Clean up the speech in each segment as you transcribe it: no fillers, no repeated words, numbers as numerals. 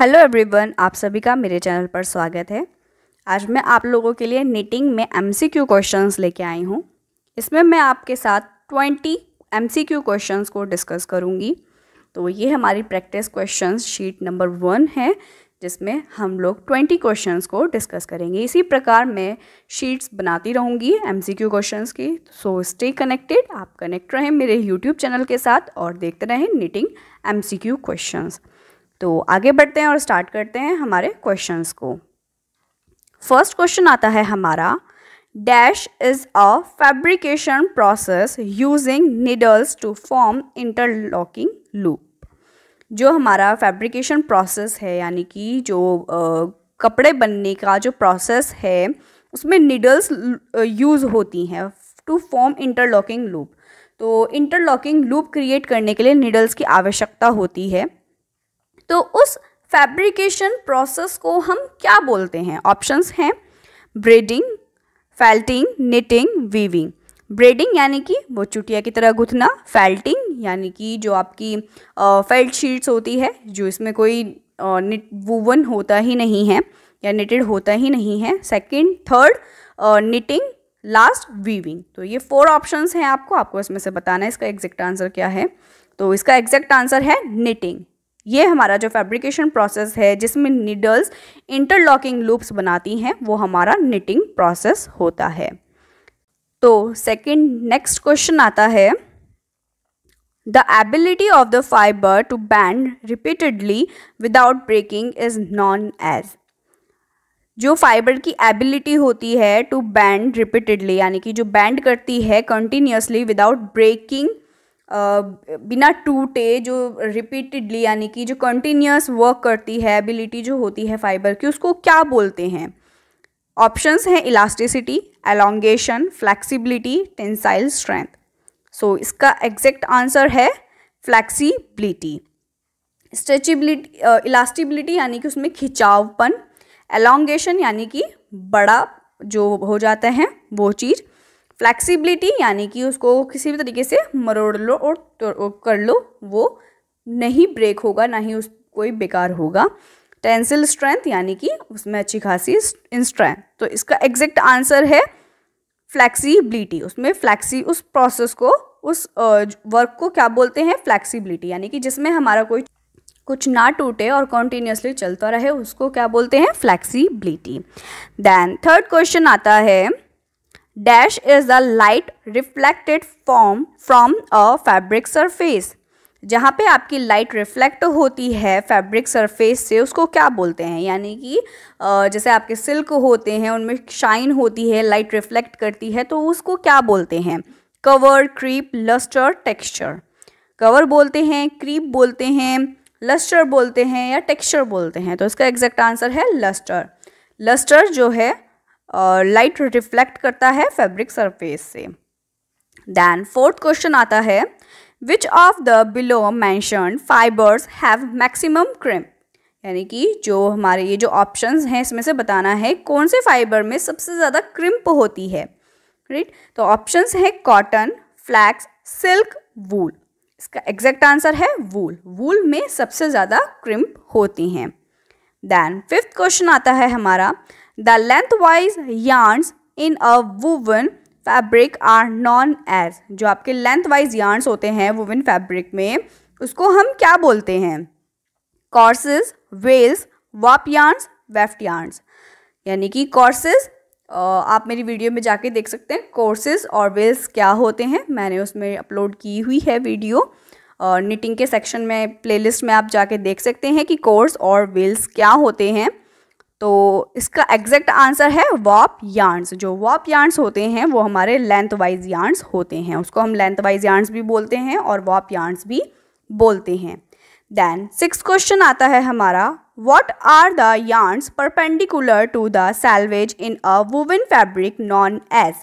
Hello everyone, आप सभी का मेरे चैनल पर स्वागत है। आज मैं आप लोगों के लिए निटिंग में एमसीक्यू क्वेश्चंस लेके आई हूँ। इसमें मैं आपके साथ 20 एमसीक्यू क्वेश्चंस को डिस्कस करूँगी। तो ये हमारी प्रैक्टिस क्वेश्चंस शीट नंबर 1 है, जिसमें हम लोग 20 क्वेश्चंस को डिस्कस करेंगे। इसी प्रकार मैं शीट्स बनाती रहूँगी एमसीक्यू क्वेश्चंस की। सो स्टे कनेक्टेड, आप कनेक्ट रहें मेरे यूट्यूब चैनल के साथ और देखते रहें निटिंग एमसीक्यू क्वेश्चंस। तो आगे बढ़ते हैं और स्टार्ट करते हैं हमारे क्वेश्चंस को। फर्स्ट क्वेश्चन आता है हमारा, dash is a fabrication process using needles to form interlocking loop. जो हमारा फैब्रिकेशन प्रोसेस है, यानी कि जो कपड़े बनने का जो प्रोसेस है, उसमें नीडल्स यूज़ होती हैं टू फॉर्म इंटरलॉकिंग लूप। तो इंटरलॉकिंग लूप क्रिएट करने के लिए नीडल्स की आवश्यकता होती है। तो उस फैब्रिकेशन प्रोसेस को हम क्या बोलते हैं? ऑप्शंस हैं braiding, felting, knitting, weaving. Braiding यानी कि वो चुटिया की तरह गुथना, फेल्टिंग यानी कि जो आपकी फेल्ट शीट्स होती है, जो इसमें कोई वूवन होता ही नहीं है या निटेड होता ही नहीं है। Second, third knitting, last weaving. तो ये 4 ऑप्शंस हैं, आपको इसमें से बताना है इसका एग्जैक्ट आंसर क्या है। तो इसका एग्जैक्ट आंसर है निटिंग। ये हमारा जो फैब्रिकेशन प्रोसेस है, जिसमें नीडल्स इंटरलॉकिंग लूप्स बनाती हैं, वो हमारा निटिंग प्रोसेस होता है। तो सेकंड नेक्स्ट क्वेश्चन आता है, the ability of the fibre to bend repeatedly without breaking is known as. जो फाइबर की एबिलिटी होती है टू बैंड रिपीटेडली, यानी कि जो बैंड करती है कंटिन्यूसली विदाउट ब्रेकिंग, बिना टूटे, जो रिपीटेडली यानी कि जो कंटिन्यूस वर्क करती है, एबिलिटी जो होती है फाइबर की, उसको क्या बोलते हैं? ऑप्शंस हैं elasticity, elongation, flexibility, tensile strength. So इसका एग्जैक्ट आंसर है फ्लेक्सिबिलिटी। स्ट्रेचेबिलिटी, इलास्टिबिलिटी यानी कि उसमें खिंचावपन, एलोंगेशन यानी कि बड़ा जो हो जाता है वो चीज़, फ्लेक्सिबिलिटी यानी कि उसको किसी भी तरीके से मरोड़ लो और कर लो, वो नहीं ब्रेक होगा, ना ही उस कोई बेकार होगा। टेंसिल स्ट्रेंथ यानी कि उसमें अच्छी खासी स्ट्रेंथ। तो इसका एग्जैक्ट आंसर है फ्लेक्सिबिलिटी। उसमें उस प्रोसेस को, उस वर्क को क्या बोलते हैं? फ्लेक्सिबिलिटी। यानी कि जिसमें हमारा कोई कुछ ना टूटे और कॉन्टीन्यूसली चलता रहे, उसको क्या बोलते हैं? फ्लेक्सिबिलिटी। देन थर्ड क्वेश्चन आता है, dash is the light reflected form from a fabric surface. जहाँ पे आपकी लाइट रिफ्लेक्ट होती है फैब्रिक सरफेस से, उसको क्या बोलते हैं? यानी कि जैसे आपके सिल्क होते हैं, उनमें शाइन होती है, लाइट रिफ्लेक्ट करती है, तो उसको क्या बोलते हैं? Cover, creep, lustre, texture. Cover बोलते हैं, क्रीप बोलते हैं, लस्टर बोलते हैं या टेक्सचर बोलते हैं। तो इसका एग्जैक्ट आंसर है लस्टर। लस्टर जो है लाइट रिफ्लेक्ट करता है फैब्रिक सरफेस से। देन फोर्थ क्वेश्चन आता है, which of the below mentioned fibres have maximum crimp. यानी कि जो हमारे ये जो ऑप्शंस हैं, इसमें से बताना है कौन से फाइबर में सबसे ज़्यादा क्रिम्प होती है। राइट, तो ऑप्शंस है कॉटन, फ्लैक्स, सिल्क, वूल। इसका एग्जैक्ट आंसर है वूल। वूल में सबसे ज़्यादा क्रिम्प होती हैं। देन फिफ्थ क्वेश्चन आता है हमारा, the lengthwise yarns in a woven fabric are known as. जो आपके लेंथवाइज यार्न्स होते हैं वूवन फैब्रिक में, उसको हम क्या बोलते हैं? कॉर्सेस, वेल्स, वाप यार्न्स, वेफ्ट यार्न्स। यानी कि कॉर्सेस, आप मेरी वीडियो में जाके देख सकते हैं कोर्सेज और वेल्स क्या होते हैं। मैंने उसमें अपलोड की हुई है वीडियो, निटिंग के सेक्शन में, प्लेलिस्ट में आप जाके देख सकते हैं कि कोर्स और वेल्स क्या होते हैं। तो इसका एग्जैक्ट आंसर है वॉप यार्न्स। जो वॉप यार्न्स होते हैं वो हमारे लेंथ वाइज यार्न्स होते हैं, उसको हम लेंथ वाइज यार्न्स भी बोलते हैं और वॉप यार्न्स भी बोलते हैं। देन सिक्स्थ क्वेश्चन आता है हमारा, what are the yarns perpendicular to the selvage in a woven fabric known as.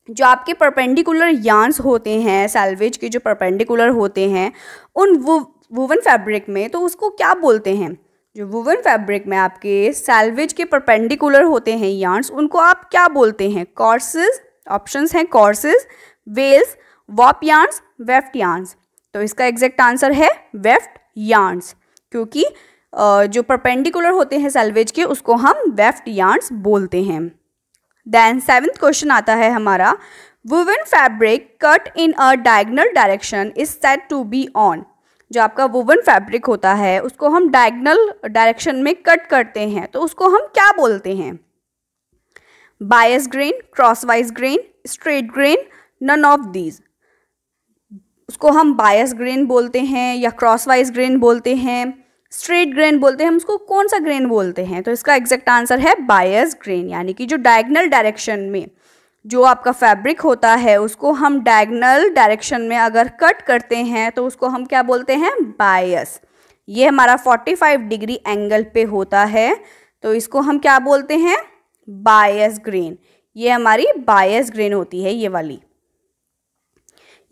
जो आपके परपेंडिकुलर यार्न्स होते हैं, सैल्वेज के जो परपेंडिकुलर होते हैं उन वूवन फैब्रिक में, तो उसको क्या बोलते हैं? जो वूवन फैब्रिक में आपके सैल्वेज के परपेंडिकुलर होते हैं यार्न्स, उनको आप क्या बोलते हैं? कॉर्सेस। ऑप्शंस हैं Croesus, Wales, वॉप yarns, weft yarns. तो इसका एग्जैक्ट आंसर है वेफ्ट यार्न्स, क्योंकि जो परपेंडिकुलर होते हैं सेल्वेज के, उसको हम वेफ्ट यार्न्स बोलते हैं। देन 7th क्वेश्चन आता है हमारा, woven fabric cut in a diagonal direction is said to be on. जो आपका वुवन फैब्रिक होता है उसको हम डायगोनल डायरेक्शन में कट करते हैं तो उसको हम क्या बोलते हैं? Bias grain, crosswise grain, straight grain, none of these. उसको हम बायस ग्रेन बोलते हैं या क्रॉसवाइज ग्रेन बोलते हैं, स्ट्रेट ग्रेन बोलते हैं, हम उसको कौन सा ग्रेन बोलते हैं? तो इसका एग्जैक्ट आंसर है बायस ग्रेन, यानी कि जो डायगोनल डायरेक्शन में जो आपका फैब्रिक होता है उसको हम डायगोनल डायरेक्शन में अगर कट करते हैं तो उसको हम क्या बोलते हैं? बायस। ये हमारा 45 डिग्री एंगल पे होता है तो इसको हम क्या बोलते हैं? Bias grain. ये हमारी बायस ग्रेन होती है, ये वाली,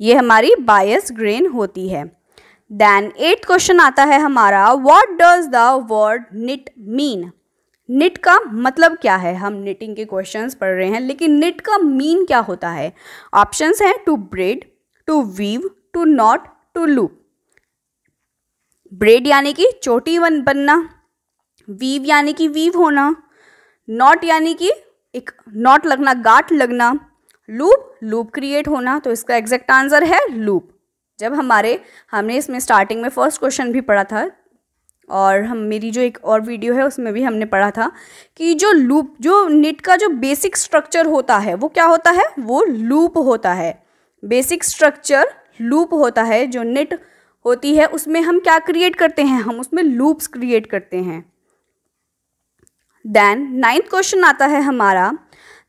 ये हमारी बायस ग्रेन होती है। देन 8th क्वेश्चन आता है हमारा, what does the word knit mean? Knit का मतलब क्या है? हम निटिंग के क्वेश्चंस पढ़ रहे हैं, लेकिन निट का मीन क्या होता है? ऑप्शंस हैं to braid, to weave, to knot, to loop. Braid यानी कि चोटी बनना, वीव यानी कि वीव होना, नॉट यानी कि एक नॉट लगना, गांठ लगना, लूप क्रिएट होना। तो इसका एग्जैक्ट आंसर है लूप। जब हमने इसमें स्टार्टिंग में फर्स्ट क्वेश्चन भी पढ़ा था और मेरी जो एक और वीडियो है उसमें भी हमने पढ़ा था कि जो लूप, जो निट का जो बेसिक स्ट्रक्चर होता है वो क्या होता है? वो लूप होता है। बेसिक स्ट्रक्चर लूप होता है। जो निट होती है उसमें हम क्या क्रिएट करते हैं? हम उसमें लूप्स क्रिएट करते हैं। देन 9th क्वेश्चन आता है हमारा,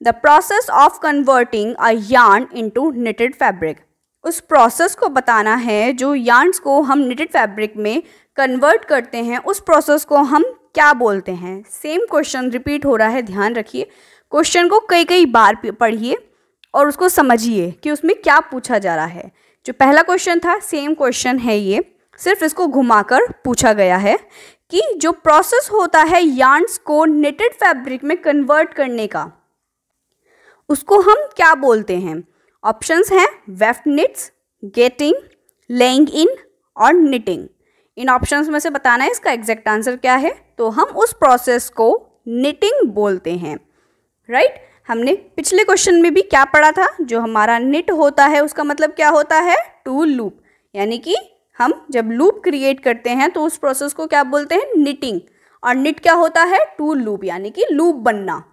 the process of converting a yarn into knitted fabric. उस प्रोसेस को बताना है जो यार्न्स को हम निटेड फैब्रिक में कन्वर्ट करते हैं, उस प्रोसेस को हम क्या बोलते हैं? सेम क्वेश्चन रिपीट हो रहा है, ध्यान रखिए। क्वेश्चन को कई बार पढ़िए और उसको समझिए कि उसमें क्या पूछा जा रहा है। जो पहला क्वेश्चन था सेम क्वेश्चन है ये, सिर्फ इसको घुमाकर पूछा गया है कि जो प्रोसेस होता है यार्न्स को निटेड फैब्रिक में कन्वर्ट करने का, उसको हम क्या बोलते हैं? ऑप्शंस हैं वेफ्ट निट्स, गेटिंग, लेइंग इन और निटिंग। इन ऑप्शंस में से बताना है इसका एग्जैक्ट आंसर क्या है। तो हम उस प्रोसेस को निटिंग बोलते हैं, राइट। हमने पिछले क्वेश्चन में भी क्या पढ़ा था? जो हमारा निट होता है उसका मतलब क्या होता है? टू लूप, यानी कि हम जब लूप क्रिएट करते हैं तो उस प्रोसेस को क्या बोलते हैं? निटिंग। और निट क्या होता है? टू लूप, यानी कि लूप बनना,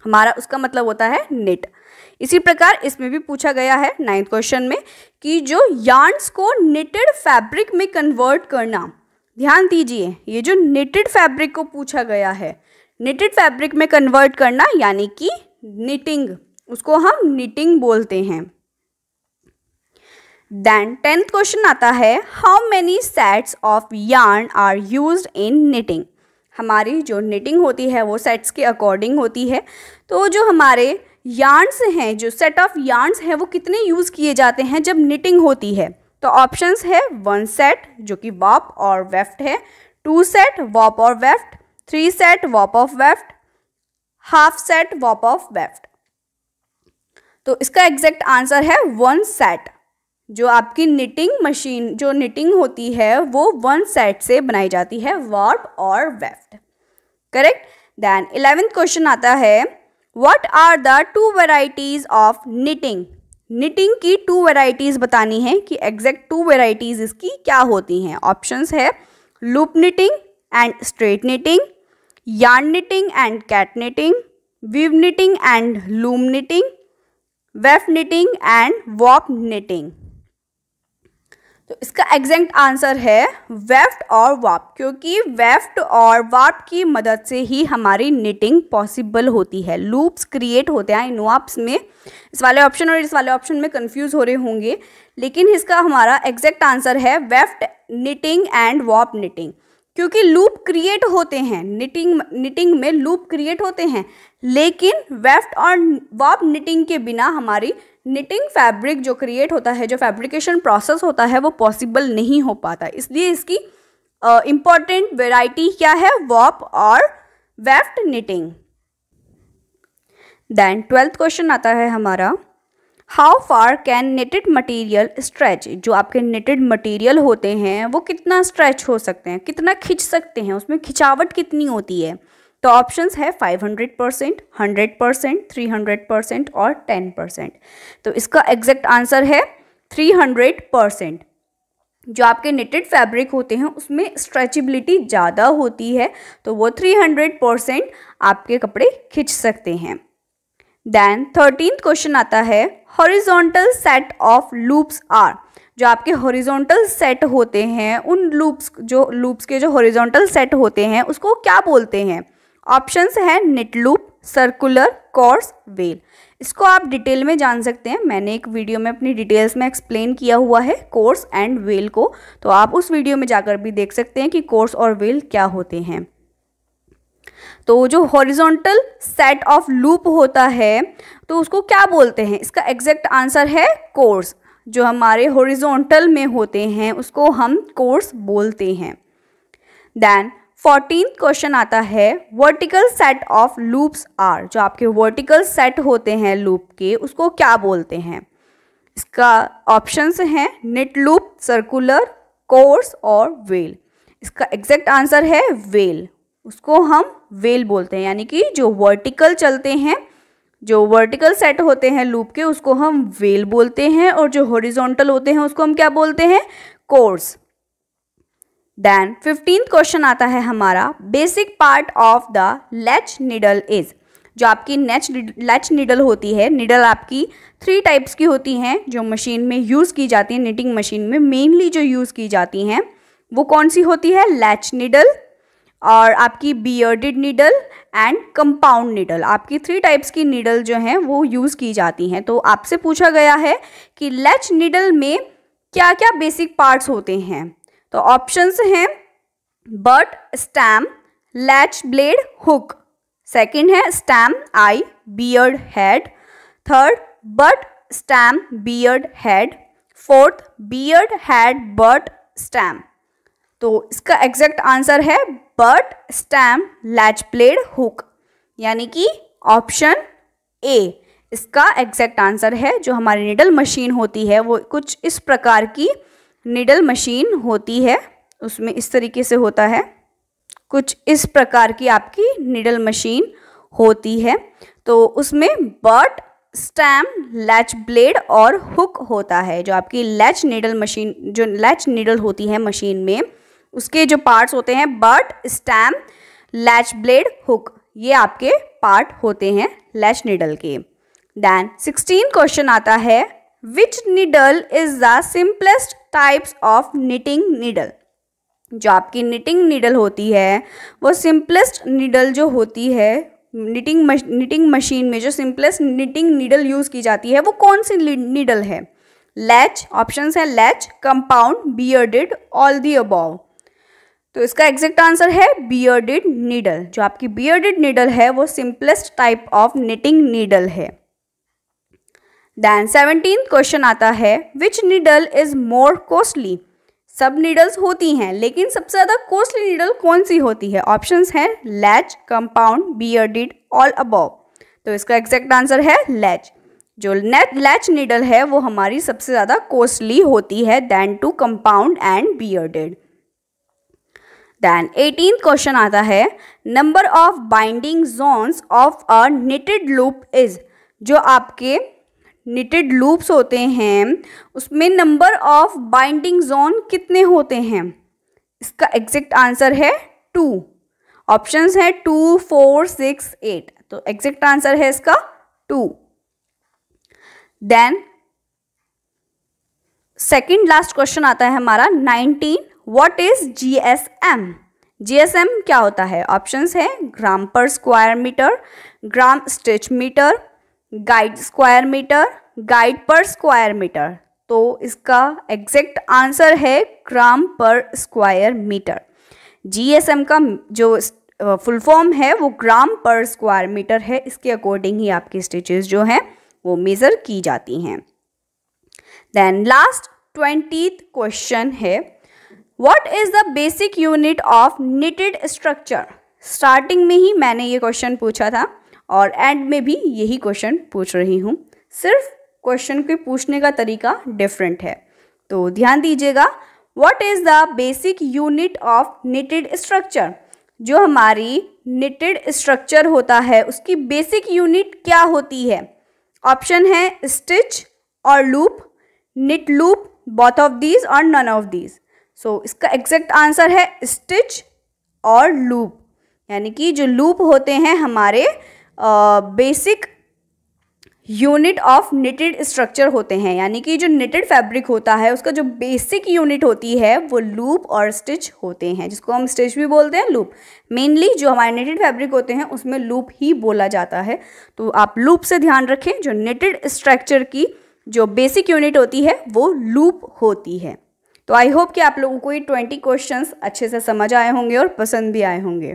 हमारा उसका मतलब होता है निट। इसी प्रकार इसमें भी पूछा गया है 9th क्वेश्चन में कि जो यार्न्स को निटेड फैब्रिक में कन्वर्ट करना, ध्यान दीजिए, ये जो निटेड फैब्रिक को पूछा गया है, निटेड फैब्रिक में कन्वर्ट करना यानी कि निटिंग, उसको हम निटिंग बोलते हैं। देन 10th क्वेश्चन आता है, how many sets of yarn are used in knitting. हमारी जो निटिंग होती है वो सेट्स के अकॉर्डिंग होती है। तो जो हमारे यार्न्स हैं, जो सेट ऑफ यार्न्स हैं, वो कितने यूज़ किए जाते हैं जब निटिंग होती है? तो ऑप्शंस है 1 सेट जो कि वॉप और वेफ्ट है, 2 सेट वॉप और weft, 3 set warp of weft, half set warp of weft. तो इसका एग्जैक्ट आंसर है 1 सेट। जो आपकी निटिंग मशीन, जो निटिंग होती है वो 1 सेट से बनाई जाती है, वॉप और weft, correct. Then 11th question आता है, what are the 2 varieties of knitting. Knitting की 2 वेराइटीज बतानी है कि एग्जैक्ट 2 वेराइटीज इसकी क्या होती हैं। ऑप्शंस है loop knitting and straight knitting, yarn knitting and cat knitting, weave knitting and loom knitting, weft knitting and warp knitting. तो इसका एग्जैक्ट आंसर है वेफ्ट और वॉप, क्योंकि वेफ्ट और वॉप की मदद से ही हमारी निटिंग पॉसिबल होती है। लूप्स क्रिएट होते हैं इन वॉप्स में। इस वाले ऑप्शन और इस वाले ऑप्शन में कंफ्यूज हो रहे होंगे, लेकिन इसका हमारा एग्जैक्ट आंसर है weft knitting and warp knitting, क्योंकि लूप क्रिएट होते हैं, निटिंग में लूप क्रिएट होते हैं, लेकिन वेफ्ट और वॉप निटिंग के बिना हमारी निटिंग फैब्रिक जो क्रिएट होता है, जो फैब्रिकेशन प्रोसेस होता है, वो पॉसिबल नहीं हो पाता। इसलिए इसकी इम्पॉर्टेंट वेराइटी क्या है? वॉप और weft knitting. Then 12th question आता है हमारा, how far can knitted material stretch, जो आपके नेटेड मटेरियल होते हैं वो कितना स्ट्रेच हो सकते हैं, कितना खिंच सकते हैं, उसमें खिंचावट कितनी होती है। तो ऑप्शंस है 500%, 100%, 300% और 10%। तो इसका एग्जैक्ट आंसर है 300%। जो आपके नेटेड फैब्रिक होते हैं उसमें स्ट्रेचेबिलिटी ज़्यादा होती है, तो वो 300% आपके कपड़े खींच सकते हैं। देन 13th क्वेश्चन आता है, horizontal set of loops are, जो आपके हॉरिजॉन्टल सेट होते हैं उन लूप्स के जो हॉरिजॉन्टल सेट होते हैं उसको क्या बोलते हैं। ऑप्शंस है knit loop, circular, course, wale. इसको आप डिटेल में जान सकते हैं, मैंने एक वीडियो में अपनी डिटेल्स में एक्सप्लेन किया हुआ है कोर्स एंड वेल को, तो आप उस वीडियो में जाकर भी देख सकते हैं कि कोर्स और वेल क्या होते हैं। तो जो हॉरिजॉन्टल सेट ऑफ लूप होता है तो उसको क्या बोलते हैं, इसका एग्जैक्ट आंसर है कोर्स। जो हमारे हॉरिजॉन्टल में होते हैं उसको हम कोर्स बोलते हैं। देन 14th क्वेश्चन आता है, vertical set of loops are, जो आपके वर्टिकल सेट होते हैं लूप के उसको क्या बोलते हैं। इसका ऑप्शंस हैं निट लूप, सर्कुलर, कोर्स और वेल। इसका एग्जैक्ट आंसर है वेल, उसको हम वेल बोलते हैं, यानी कि जो वर्टिकल चलते हैं, जो वर्टिकल सेट होते हैं लूप के उसको हम वेल बोलते हैं, और जो हॉरिजॉन्टल होते हैं उसको हम क्या बोलते हैं, कोर्स। देन 15th क्वेश्चन आता है हमारा, basic part of the latch needle is, जो आपकी लैच नीडल होती है, नीडल आपकी 3 टाइप्स की होती हैं जो मशीन में यूज़ की जाती है, निटिंग मशीन में मेनली जो यूज़ की जाती हैं वो कौन सी होती है, लैच नीडल और आपकी bearded needle and compound needle. आपकी 3 टाइप्स की नीडल जो हैं वो यूज़ की जाती हैं। तो आपसे पूछा गया है कि लैच नीडल में क्या क्या बेसिक पार्ट्स होते हैं। तो ऑप्शंस हैं butt, stem, latch blade, hook. Second है stem, eye, beard, head. Third butt, stem, beard, head. Fourth beard, head, butt, stem. तो इसका एग्जैक्ट आंसर है butt, stem, latch blade, hook, यानी कि ऑप्शन ए इसका एग्जैक्ट आंसर है। जो हमारी निडल मशीन होती है वो कुछ इस प्रकार की निडल मशीन होती है, उसमें इस तरीके से होता है, कुछ इस प्रकार की आपकी निडल मशीन होती है। तो उसमें बट, स्टैम, लैच ब्लेड और हुक होता है। जो आपकी लैच निडल मशीन, जो लैच निडल होती है मशीन में, उसके जो पार्ट्स होते हैं butt, stem, latch blade, hook, ये आपके पार्ट होते हैं लैच निडल के। देन 16 क्वेश्चन आता है, which needle is the simplest types of knitting needle. जो आपकी निटिंग निडल होती है वो सिंपलेस्ट निडल जो होती है, निटिंग मशीन में जो सिंपलेस्ट निटिंग निडल यूज़ की जाती है वो कौन सी निडल है। लैच, ऑप्शंस है latch, compound, bearded, all the above. तो इसका एग्जैक्ट आंसर है बियर्डेड नीडल। जो आपकी बियर्डेड नीडल है वो simplest type of knitting needle है। देन 17th क्वेश्चन आता है, विच नीडल इज मोर कॉस्टली। सब नीडल्स होती हैं लेकिन सबसे ज़्यादा कॉस्टली नीडल कौन सी होती है। ऑप्शंस हैं latch, compound, bearded, all above. तो इसका एग्जैक्ट आंसर है लैच। जो लैच नीडल है वो हमारी सबसे ज़्यादा कॉस्टली होती है then to compound and bearded. Then 18th question आता है, number of binding zones of a knitted loop is. जो आपके निटेड लूप्स होते हैं उसमें नंबर ऑफ बाइंडिंग जोन कितने होते हैं। इसका एग्जैक्ट आंसर है 2। ऑप्शंस हैं 2, 4, 6, 8। तो एग्जैक्ट आंसर है इसका 2। देन सेकंड लास्ट क्वेश्चन आता है हमारा 19, व्हाट इज जीएसएम। जीएसएम क्या होता है। ऑप्शंस है gram per square metre, gram stitch metre, guide square metre, guide per square metre. तो इसका एग्जैक्ट आंसर है gram per square metre. GSM का जो फुल फॉर्म है वो ग्राम पर स्क्वायर मीटर है, इसके अकॉर्डिंग ही आपकी स्टिचेस जो हैं वो मेज़र की जाती हैं। देन लास्ट 20th क्वेश्चन है, what is the basic unit of knitted structure. Starting में ही मैंने ये क्वेश्चन पूछा था और एंड में भी यही क्वेश्चन पूछ रही हूँ। सिर्फ क्वेश्चन के पूछने का तरीका डिफरेंट है। तो ध्यान दीजिएगा, what is the basic unit of knitted structure. जो हमारी निटेड स्ट्रक्चर होता है उसकी बेसिक यूनिट क्या होती है। ऑप्शन है स्टिच और loop, knit loop, both of these और नन ऑफ दीज। सो इसका एग्जैक्ट आंसर है स्टिच और लूप, यानी कि जो लूप होते हैं हमारे basic unit of knitted structure होते हैं, यानी कि जो निटेड फैब्रिक होता है उसका जो बेसिक यूनिट होती है वो लूप और स्टिच होते हैं, जिसको हम स्टिच भी बोलते हैं, लूप। मेनली जो हमारे निटेड फैब्रिक होते हैं उसमें लूप ही बोला जाता है। तो आप लूप से ध्यान रखें, जो निटेड स्ट्रक्चर की जो बेसिक यूनिट होती है वो लूप होती है। तो आई होप कि आप लोगों को ये 20 क्वेश्चंस अच्छे से समझ आए होंगे और पसंद भी आए होंगे।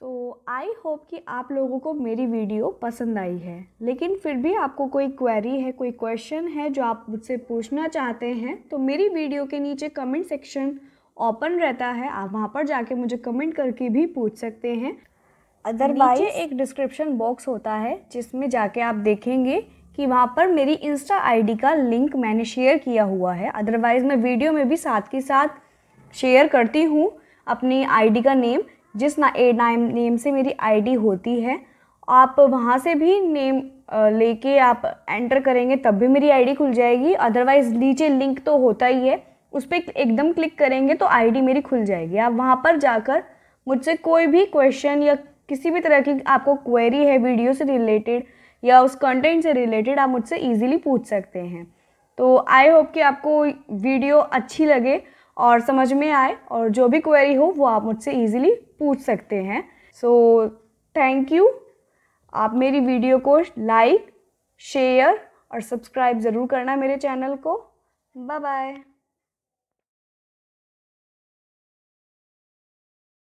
तो आई होप कि आप लोगों को मेरी वीडियो पसंद आई है, लेकिन फिर भी आपको कोई क्वेरी है, कोई क्वेश्चन है जो आप मुझसे पूछना चाहते हैं, तो मेरी वीडियो के नीचे कमेंट सेक्शन ओपन रहता है, आप वहाँ पर जाके मुझे कमेंट करके भी पूछ सकते हैं। अदरवाइज एक डिस्क्रिप्शन बॉक्स होता है जिसमें जाके आप देखेंगे कि वहाँ पर मेरी इंस्टा आईडी का लिंक मैंने शेयर किया हुआ है। अदरवाइज़ मैं वीडियो में भी साथ के साथ शेयर करती हूँ अपनी आईडी का नेम, जिस नेम से मेरी आईडी होती है। आप वहाँ से भी नेम लेके आप एंटर करेंगे तब भी मेरी आईडी खुल जाएगी। अदरवाइज़ नीचे लिंक तो होता ही है, उस पर एकदम क्लिक करेंगे तो आईडी मेरी खुल जाएगी। आप वहाँ पर जाकर मुझसे कोई भी क्वेश्चन या किसी भी तरह की आपको क्वेरी है वीडियो से रिलेटेड या उस कंटेंट से रिलेटेड, आप मुझसे ईजिली पूछ सकते हैं। तो आई होप कि आपको वीडियो अच्छी लगे और समझ में आए, और जो भी क्वेरी हो वो आप मुझसे ईजिली पूछ सकते हैं। So thank you. आप मेरी वीडियो को लाइक, शेयर और सब्सक्राइब ज़रूर करना मेरे चैनल को। Bye bye.